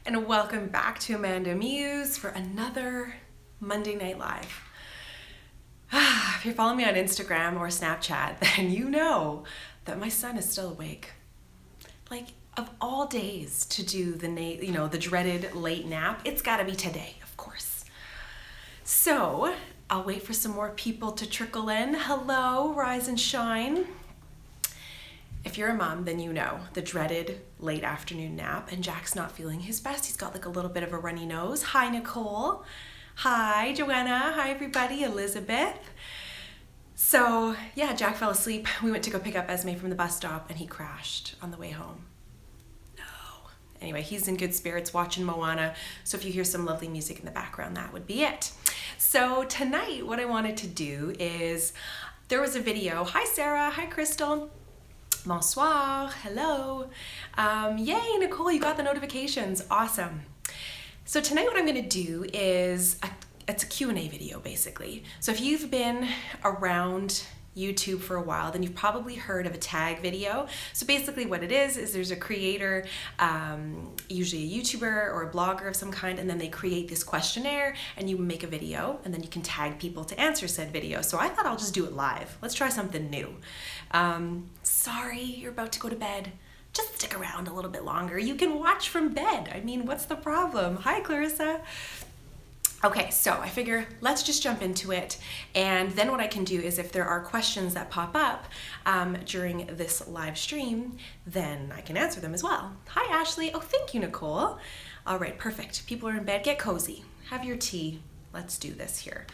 and welcome back to AmandaMuse for another Monday Night Live. If you're following me on Instagram or Snapchat, then you know that my son is still awake. Like, of all days to do the dreaded late nap, it's gotta be today, of course. So, I'll wait for some more people to trickle in. Hello, rise and shine. If you're a mom, then you know the dreaded late afternoon nap, and Jack's not feeling his best. He's got like a little bit of a runny nose. Hi, Nicole. Hi, Joanna. Hi, everybody. Elizabeth. So, yeah, Jack fell asleep. We went to go pick up Esme from the bus stop, and he crashed on the way home. No. Anyway, he's in good spirits watching Moana, so if you hear some lovely music in the background, that would be it. So tonight, what I wanted to do is, there was a video. Hi, Sarah. Hi, Crystal. Bonsoir, hello. Yay, Nicole, you got the notifications. Awesome. So tonight what I'm gonna do is, it's a Q&A video basically. So if you've been around YouTube for a while, then you've probably heard of a tag video. So basically what it is there's a creator, usually a YouTuber or a blogger of some kind, and then they create this questionnaire and you make a video and then you can tag people to answer said video. So I thought I'll just do it live. Let's try something new. Sorry, you're about to go to bed. Just stick around a little bit longer. You can watch from bed. I mean, what's the problem? Hi, Clarissa. Okay, so I figure let's just jump into it, and then what I can do is if there are questions that pop up during this live stream, then I can answer them as well. Hi, Ashley. Oh, thank you, Nicole. All right, perfect. People are in bed. Get cozy. Have your tea. Let's do this here.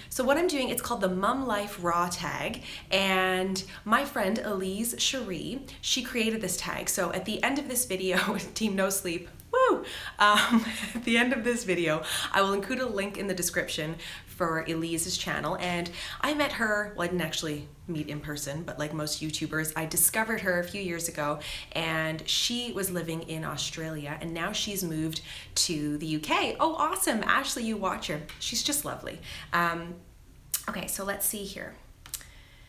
So what I'm doing, it's called the Mum Life Raw tag, and my friend Elise Cherie, she created this tag. So at the end of this video, Team No Sleep, woo! At the end of this video, I will include a link in the description for Elise's channel, and I met her, well, I didn't actually meet in person, but like most YouTubers, I discovered her a few years ago, and she was living in Australia, and now she's moved to the UK. Oh, awesome, Ashley, you watch her. She's just lovely. Okay, so let's see here.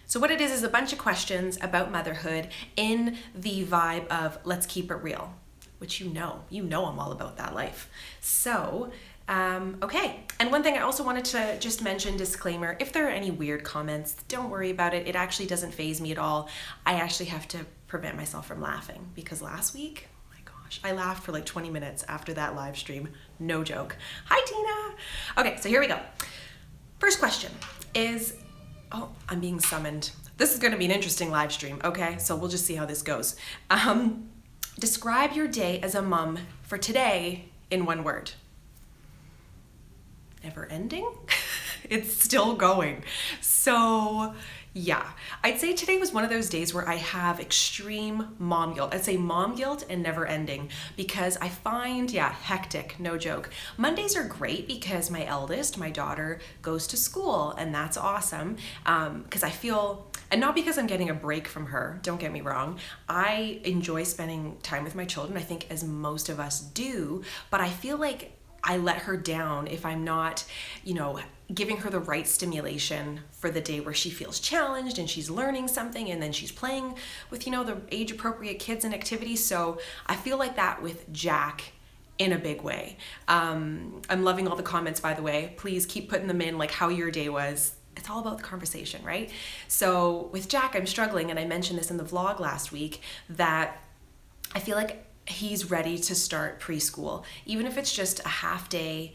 So what it is a bunch of questions about motherhood in the vibe of let's keep it real, which you know I'm all about that life. So, okay. And one thing I also wanted to just mention, disclaimer, if there are any weird comments, don't worry about it. It actually doesn't faze me at all. I actually have to prevent myself from laughing because last week, oh my gosh, I laughed for like 20 minutes after that live stream. No joke. Hi, Tina. Okay, so here we go. First question is, oh, I'm being summoned. This is gonna be an interesting live stream, okay? So we'll just see how this goes. Describe your day as a mom for today in one word. Never ending? It's still going. So yeah, I'd say today was one of those days where I have extreme mom guilt. I'd say mom guilt and never ending because I find, hectic, no joke. Mondays are great because my eldest, my daughter, goes to school, and that's awesome because I feel, and not because I'm getting a break from her, don't get me wrong. I enjoy spending time with my children, I think as most of us do, but I feel like I let her down if I'm not, giving her the right stimulation for the day where she feels challenged and she's learning something and then she's playing with, the age appropriate kids and activities. So I feel like that with Jack in a big way. I'm loving all the comments, by the way. Please keep putting them in, like how your day was. It's all about the conversation, right? So with Jack, I'm struggling, and I mentioned this in the vlog last week, that I feel like he's ready to start preschool, even if it's just a half day,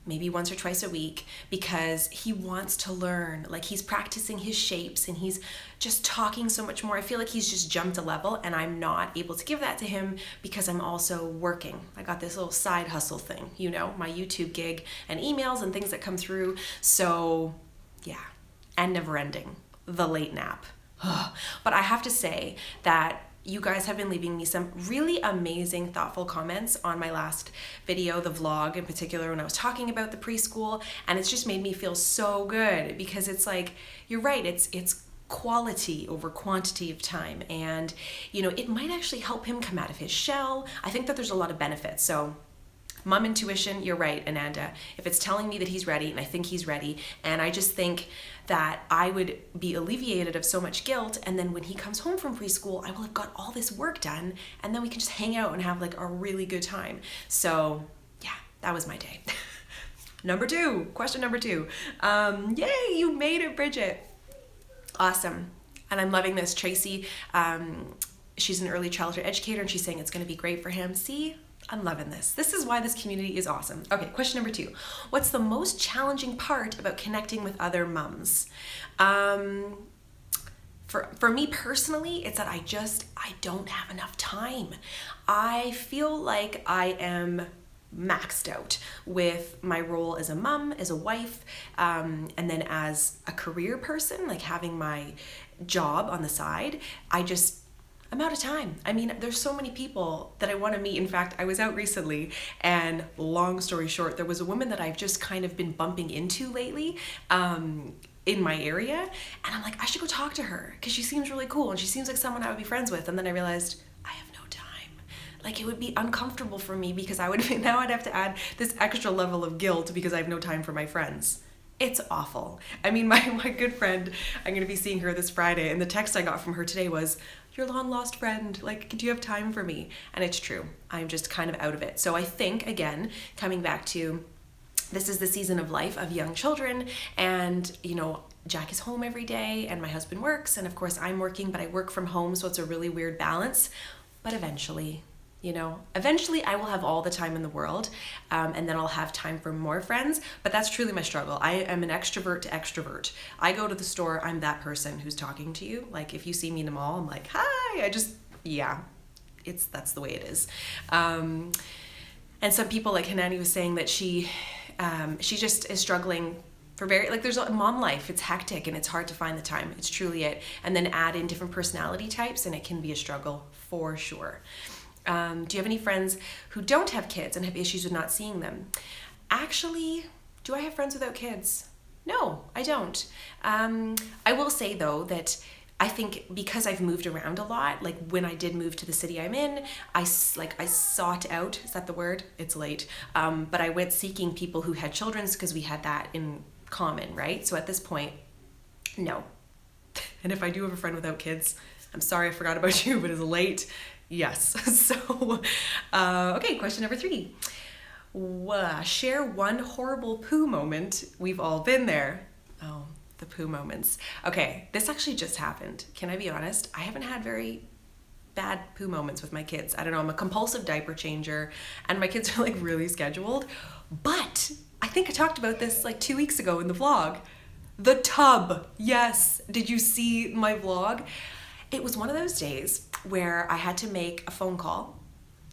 maybe once or twice a week, because he wants to learn. Like, he's practicing his shapes and he's just talking so much more. I feel like he's just jumped a level, and I'm not able to give that to him because I'm also working. I got this little side hustle thing, my YouTube gig and emails and things that come through. So yeah, and never ending, the late nap. But I have to say that you guys have been leaving me some really amazing, thoughtful comments on my last video, the vlog in particular, when I was talking about the preschool, and it's just made me feel so good because it's like, you're right, it's quality over quantity of time, and it might actually help him come out of his shell. I think that there's a lot of benefits. So Mom intuition, you're right, Ananda. If it's telling me that he's ready, and I think he's ready, and I just think that I would be alleviated of so much guilt, and then when he comes home from preschool, I will have got all this work done, and then we can just hang out and have like a really good time. So yeah, that was my day. Question number two. Yay, you made it, Bridget. Awesome. And I'm loving this. Tracy, she's an early childhood educator, and she's saying it's going to be great for him. See, I'm loving this. This is why this community is awesome. Okay, question number two. What's the most challenging part about connecting with other mums? For me personally, it's that I don't have enough time. I feel like I am maxed out with my role as a mom, as a wife, and then as a career person, like having my job on the side. I'm out of time. I mean, there's so many people that I want to meet. In fact, I was out recently, and long story short, there was a woman that I've just kind of been bumping into lately in my area, and I'm like, I should go talk to her because she seems really cool and she seems like someone I would be friends with. And then I realized I have no time. Like, it would be uncomfortable for me because I'd have to add this extra level of guilt because I have no time for my friends. It's awful. I mean, my good friend, I'm going to be seeing her this Friday, and the text I got from her today was, your long lost friend, like, do you have time for me? And it's true. I'm just kind of out of it. So I think, again, coming back to, this is the season of life of young children, and, Jack is home every day, and my husband works, and of course I'm working, but I work from home, so it's a really weird balance. But eventually I will have all the time in the world, and then I'll have time for more friends. But that's truly my struggle. I am an extrovert to extrovert. I go to the store, I'm that person who's talking to you. Like, if you see me in the mall, I'm like, hi. That's the way it is. And some people, like Hanani was saying, that she just is struggling for there's a mom life. It's hectic and it's hard to find the time. It's truly it. And then add in different personality types, and it can be a struggle for sure. Do you have any friends who don't have kids and have issues with not seeing them? Actually, do I have friends without kids? No, I don't. I will say though that I think because I've moved around a lot, like when I did move to the city I'm in, I sought out, is that the word? It's late. But I went seeking people who had children because we had that in common, right? So at this point, no. And if I do have a friend without kids, I'm sorry I forgot about you, but it's late. Yes. So, okay, question number three. Share one horrible poo moment. We've all been there. Oh, the poo moments. Okay, this actually just happened. Can I be honest? I haven't had very bad poo moments with my kids. I don't know, I'm a compulsive diaper changer, and my kids are like really scheduled. But I think I talked about this like 2 weeks ago in the vlog. The tub. Yes. Did you see my vlog? It was one of those days where I had to make a phone call.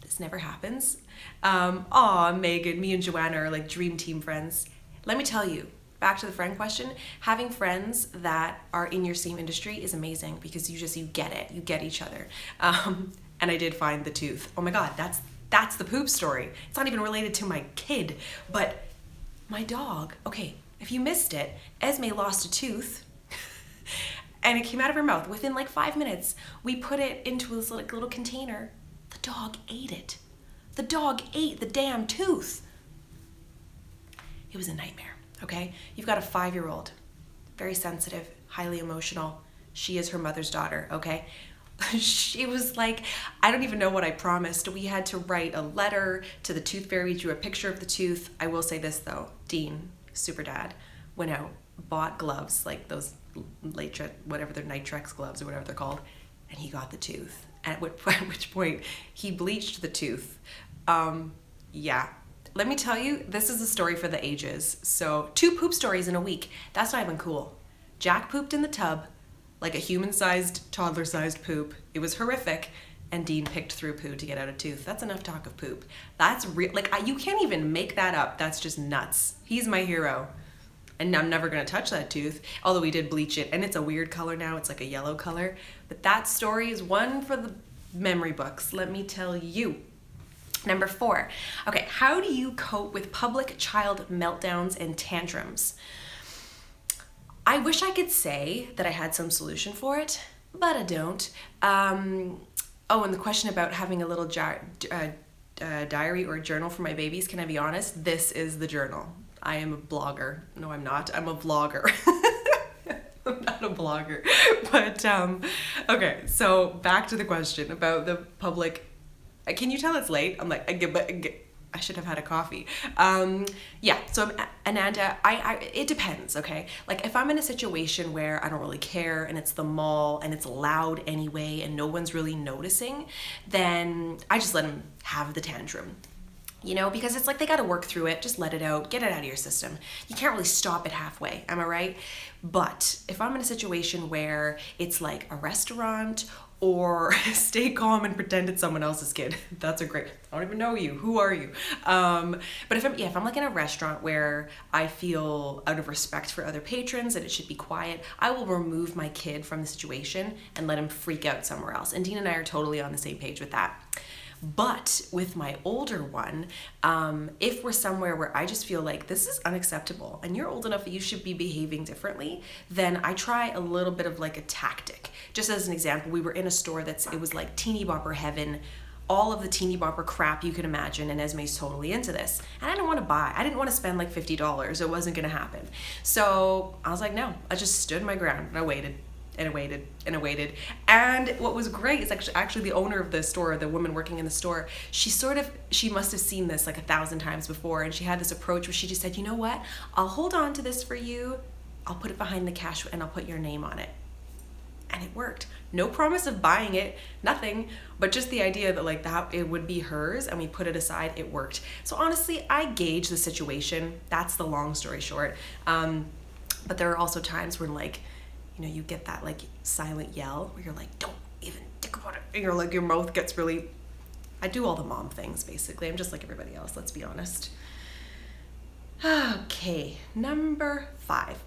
This never happens. Megan, me and Joanna are like dream team friends. Let me tell you, back to the friend question, having friends that are in your same industry is amazing because you get it. You get each other. And I did find the tooth. Oh my God, that's the poop story. It's not even related to my kid, but my dog. Okay, if you missed it, Esme lost a tooth. And it came out of her mouth within like 5 minutes. We put it into this little container. The dog ate it. The dog ate the damn tooth. It was a nightmare, okay? You've got a 5-year-old, very sensitive, highly emotional. She is her mother's daughter, okay? She was like, I don't even know what I promised. We had to write a letter to the tooth fairy. We drew a picture of the tooth. I will say this though, Dean, super dad, went out, bought gloves, like those whatever they're Nitrex gloves or whatever they're called, and he got the tooth. At which point he bleached the tooth. Yeah. Let me tell you, this is a story for the ages. So 2 poop stories in a week. That's not even cool. Jack pooped in the tub, like a human-sized, toddler-sized poop. It was horrific. And Dean picked through poo to get out a tooth. That's enough talk of poop. That's real. You can't even make that up. That's just nuts. He's my hero. And I'm never gonna touch that tooth, although we did bleach it, and it's a weird color now, it's like a yellow color. But that story is one for the memory books, let me tell you. Number 4, okay, how do you cope with public child meltdowns and tantrums? I wish I could say that I had some solution for it, but I don't. And the question about having a little a diary or a journal for my babies, can I be honest? This is the journal. I am a blogger. No, I'm not. I'm a vlogger. I'm not a blogger. But, okay, so back to the question about the public. Can you tell it's late? I'm like, I should have had a coffee. Yeah, so Ananda, it depends, okay? Like if I'm in a situation where I don't really care and it's the mall and it's loud anyway and no one's really noticing, then I just let them have the tantrum. You know, because it's like they got to work through it, just let it out, get it out of your system. You can't really stop it halfway, am I right? But if I'm in a situation where it's like a restaurant or stay calm and pretend it's someone else's kid, that's a great, I don't even know you, who are you? But if I'm like in a restaurant where I feel out of respect for other patrons that it should be quiet, I will remove my kid from the situation and let him freak out somewhere else. And Dean and I are totally on the same page with that. But with my older one, if we're somewhere where I just feel like this is unacceptable and you're old enough that you should be behaving differently, then I try a little bit of like a tactic. Just as an example, we were in a store it was like teeny bopper heaven, all of the teeny bopper crap you could imagine, and Esme's totally into this. And I didn't want to spend like $50. It wasn't gonna happen. So I was like, no, I just stood my ground and I waited. And I waited and I waited. And what was great is actually the owner of the store, the woman working in the store, she must have seen this like 1,000 times before. And she had this approach where she just said, you know what? I'll hold on to this for you. I'll put it behind the cash and I'll put your name on it. And it worked. No promise of buying it, nothing, but just the idea that like that it would be hers and we put it aside, it worked. So honestly, I gauge the situation. That's the long story short. But there are also times when like, you know, you get that like silent yell where you're like, don't even think about it. And you're like, your mouth gets really, I do all the mom things basically. I'm just like everybody else, let's be honest. Okay, number 5.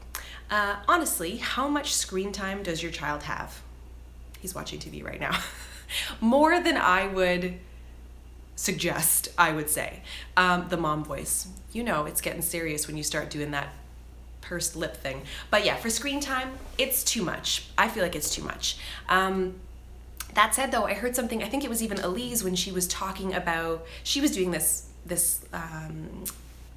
Honestly, how much screen time does your child have? He's watching TV right now. More than I would suggest, I would say. The mom voice. You know, it's getting serious when you start doing that pursed lip thing. But yeah, for screen time, it's too much. I feel like it's too much. That said though, I heard something, I think it was even Elise when she was talking about, she was doing this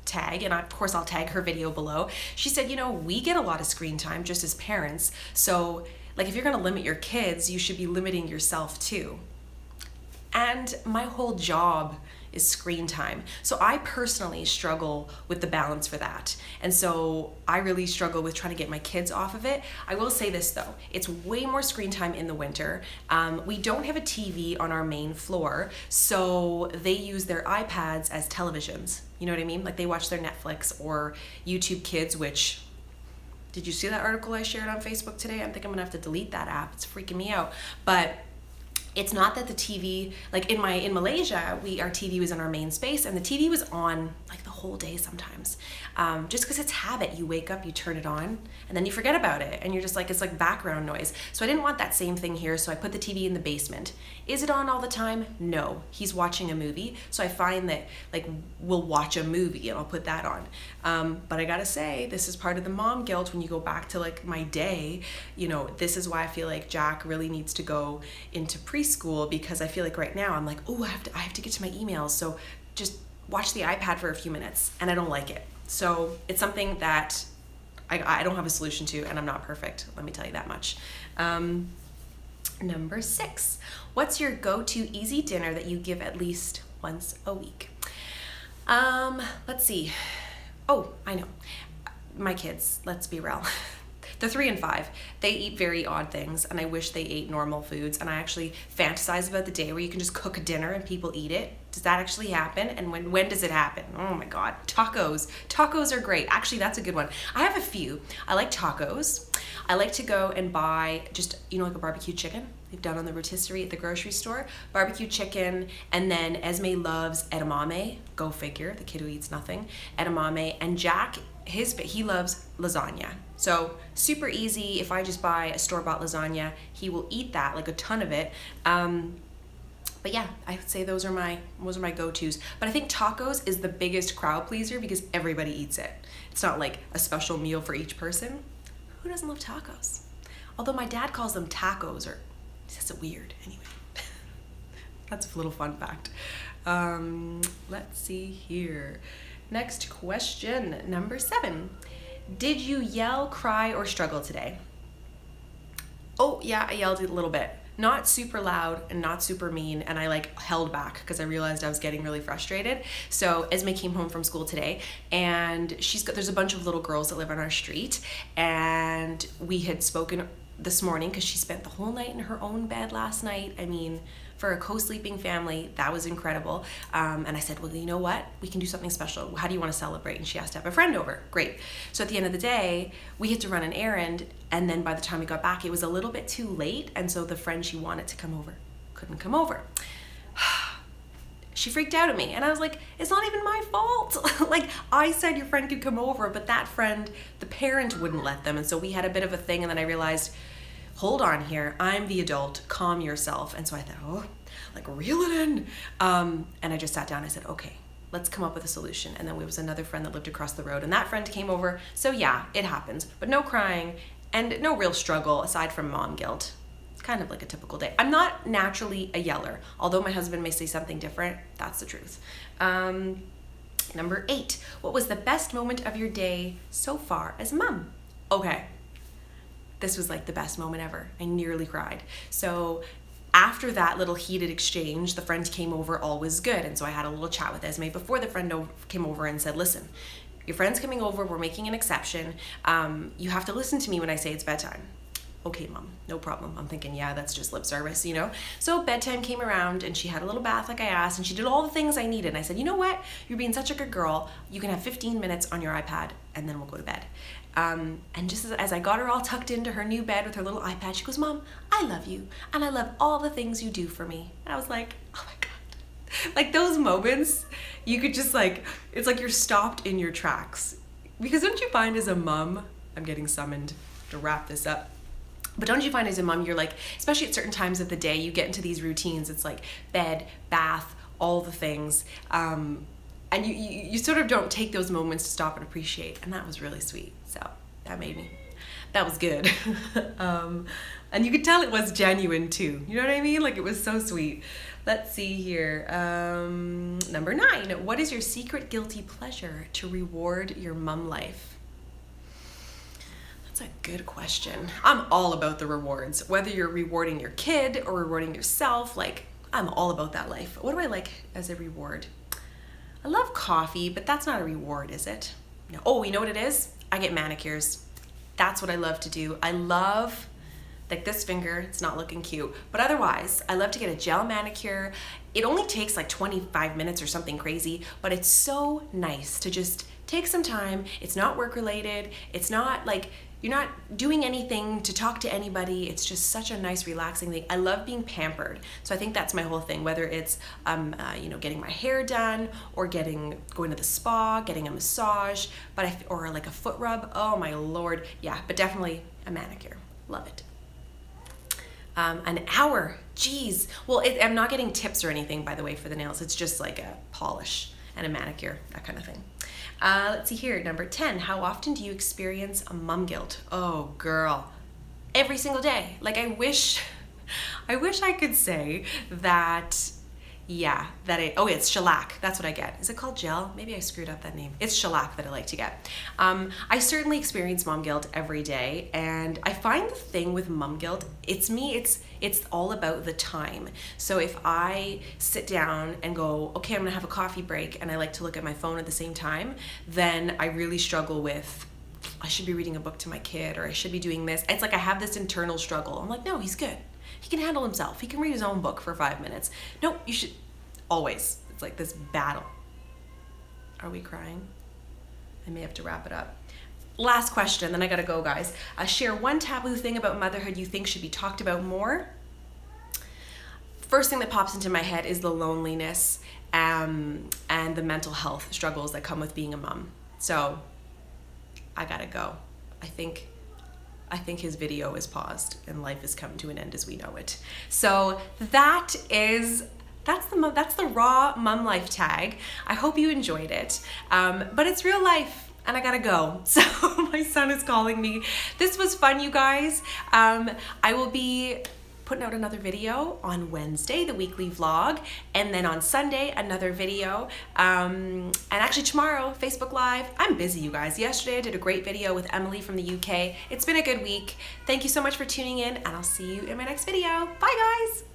tag, and of course I'll tag her video below. She said, you know, we get a lot of screen time just as parents. So like if you're gonna limit your kids, you should be limiting yourself too. And my whole job is screen time. So I personally struggle with the balance for that. And so I really struggle with trying to get my kids off of it. I will say this though, it's way more screen time in the winter. We don't have a TV on our main floor, so they use their iPads as televisions. You know what I mean? Like they watch their Netflix or YouTube Kids, which, did you see that article I shared on Facebook today? I think I'm gonna have to delete that app. It's freaking me out. But it's not that the TV, like in Malaysia, our TV was in our main space and the TV was on like the whole day sometimes. Just because it's habit, you wake up, you turn it on, and then you forget about it, and you're just like, it's like background noise. So I didn't want that same thing here, so I put the TV in the basement. Is it on all the time? No. He's watching a movie, so I find that like we'll watch a movie and I'll put that on. But I gotta say, this is part of the mom guilt when you go back to like my day. You know, this is why I feel like Jack really needs to go into preschool, because I feel like right now I'm like, oh, I have to get to my emails, so just watch the iPad for a few minutes, and I don't like it. So it's something that I don't have a solution to, and I'm not perfect, let me tell you that much. Number 6, what's your go-to easy dinner that you give at least once a week? Let's see. Oh, I know. My kids, let's be real. They're 3 and 5. They eat very odd things, and I wish they ate normal foods. And I actually fantasize about the day where you can just cook a dinner and people eat it. Does that actually happen? And when does it happen? Oh my God, tacos. Tacos are great. Actually, that's a good one. I have a few. I like tacos. I like to go and buy just, you know, like a barbecue chicken they've done on the rotisserie at the grocery store. Barbecue chicken, and then Esme loves edamame. Go figure, the kid who eats nothing. Edamame, and Jack, he loves lasagna. So super easy. If I just buy a store-bought lasagna, he will eat that, like a ton of it. But yeah, I would say those are my go-tos. But I think tacos is the biggest crowd pleaser because everybody eats it. It's not like a special meal for each person. Who doesn't love tacos? Although my dad calls them tacos, or he says it weird. Anyway, that's a little fun fact. Let's see here. Next question, number 7. Did you yell, cry, or struggle today? Oh yeah, I yelled a little bit. Not super loud and not super mean, and I like held back because I realized I was getting really frustrated. So Esme came home from school today, and there's a bunch of little girls that live on our street, and we had spoken this morning because she spent the whole night in her own bed last night. I mean, for a co-sleeping family, that was incredible. And I said, well, you know what? We can do something special. How do you want to celebrate? And she asked to have a friend over. Great. So at the end of the day, we had to run an errand. And then by the time we got back, it was a little bit too late. And so the friend she wanted to come over couldn't come over. She freaked out at me. And I was like, it's not even my fault. Like, I said your friend could come over, but that friend, the parent wouldn't let them. And so we had a bit of a thing. And then I realized, hold on here, I'm the adult, calm yourself. And so I thought, oh, like reel it in. And I just sat down, I said, okay, let's come up with a solution. And then there was another friend that lived across the road, and that friend came over. So yeah, it happens, but no crying and no real struggle aside from mom guilt. It's kind of like a typical day. I'm not naturally a yeller, although my husband may say something different, that's the truth. Number 8, what was the best moment of your day so far as a mom? Okay. This was like the best moment ever. I nearly cried. So after that little heated exchange, the friend came over, all was good. And so I had a little chat with Esme before the friend came over and said, listen, your friend's coming over, we're making an exception. You have to listen to me when I say it's bedtime. Okay, mom, no problem. I'm thinking, yeah, that's just lip service, you know? So bedtime came around and she had a little bath like I asked, and she did all the things I needed. And I said, you know what? You're being such a good girl. You can have 15 minutes on your iPad and then we'll go to bed. And just as I got her all tucked into her new bed with her little iPad, she goes, Mom, I love you. And I love all the things you do for me. And I was like, oh my God. Like those moments, you could just like, it's like you're stopped in your tracks. Because don't you find as a mom, I'm getting summoned to wrap this up. But don't you find as a mom, you're like, especially at certain times of the day, you get into these routines. It's like bed, bath, all the things. And you sort of don't take those moments to stop and appreciate. And that was really sweet. So that was good. And you could tell it was genuine too. You know what I mean? Like it was so sweet. Let's see here. Number 9, what is your secret guilty pleasure to reward your mom life? That's a good question. I'm all about the rewards. Whether you're rewarding your kid or rewarding yourself, like I'm all about that life. What do I like as a reward? I love coffee, but that's not a reward, is it? No. Oh, you know what it is? I get manicures. That's what I love to do. I love, like this finger, it's not looking cute, but otherwise, I love to get a gel manicure. It only takes like 25 minutes or something crazy, but it's so nice to just take some time. It's not work related. It's not like, you're not doing anything to talk to anybody. It's just such a nice, relaxing thing. I love being pampered. So I think that's my whole thing, whether it's, getting my hair done or going to the spa, getting a massage, or like a foot rub. Oh my Lord. Yeah, but definitely a manicure. Love it. An hour, geez. Well, I'm not getting tips or anything, by the way, for the nails. It's just like a polish and a manicure, that kind of thing. Let's see here, number 10, how often do you experience mom guilt? Oh girl, every single day. Like I wish I could say that, it's shellac, that's what I get. Is it called gel? Maybe I screwed up that name. It's shellac that I like to get. I certainly experience mom guilt every day, and I find the thing with mom guilt, it's all about the time. So if I sit down and go, okay, I'm gonna have a coffee break, and I like to look at my phone at the same time, then I really struggle with, I should be reading a book to my kid, or I should be doing this. It's like I have this internal struggle. I'm like, no, he's good. He can handle himself. He can read his own book for 5 minutes. No, you should, always. It's like this battle. Are we crying? I may have to wrap it up. Last question, then I gotta go, guys. Share one taboo thing about motherhood you think should be talked about more. First thing that pops into my head is the loneliness and the mental health struggles that come with being a mom. So I gotta go. I think his video is paused and life has come to an end as we know it. So that's the raw mom life tag. I hope you enjoyed it. But it's real life and I gotta go. So my son is calling me. This was fun, you guys. I will be putting out another video on Wednesday, the weekly vlog, and then on Sunday, another video. And actually tomorrow, Facebook Live. I'm busy, you guys. Yesterday I did a great video with Emily from the UK. It's been a good week. Thank you so much for tuning in, and I'll see you in my next video. Bye, guys.